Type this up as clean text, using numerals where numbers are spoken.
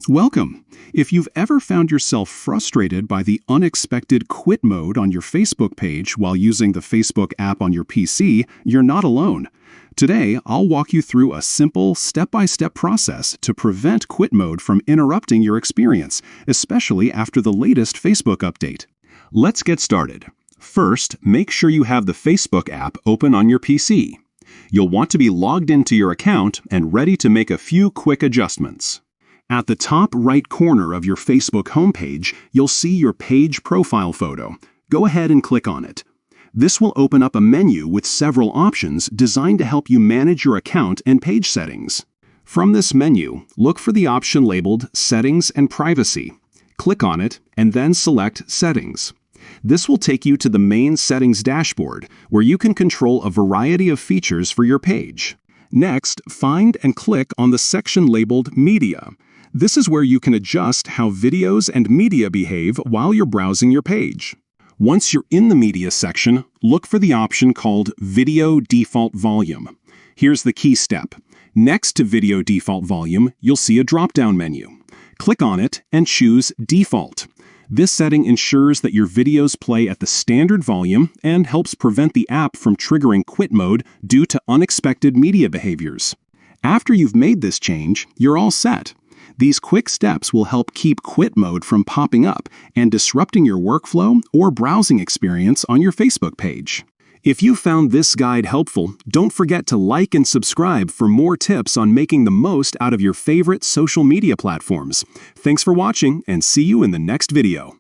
Welcome. If you've ever found yourself frustrated by the unexpected quit mode on your Facebook page while using the Facebook app on your PC, you're not alone. Today, I'll walk you through a simple, step-by-step process to prevent quit mode from interrupting your experience, especially after the latest Facebook update. Let's get started. First, make sure you have the Facebook app open on your PC. You'll want to be logged into your account and ready to make a few quick adjustments. At the top right corner of your Facebook homepage, you'll see your page profile photo. Go ahead and click on it. This will open up a menu with several options designed to help you manage your account and page settings. From this menu, look for the option labeled Settings and Privacy. Click on it and then select Settings. This will take you to the main settings dashboard, where you can control a variety of features for your page. Next, find and click on the section labeled Media. This is where you can adjust how videos and media behave while you're browsing your page. Once you're in the Media section, look for the option called Video Default Volume. Here's the key step. Next to Video Default Volume, you'll see a drop-down menu. Click on it and choose Default. This setting ensures that your videos play at the standard volume and helps prevent the app from triggering quit mode due to unexpected media behaviors. After you've made this change, you're all set. These quick steps will help keep quit mode from popping up and disrupting your workflow or browsing experience on your Facebook page. If you found this guide helpful, don't forget to like and subscribe for more tips on making the most out of your favorite social media platforms. Thanks for watching and see you in the next video.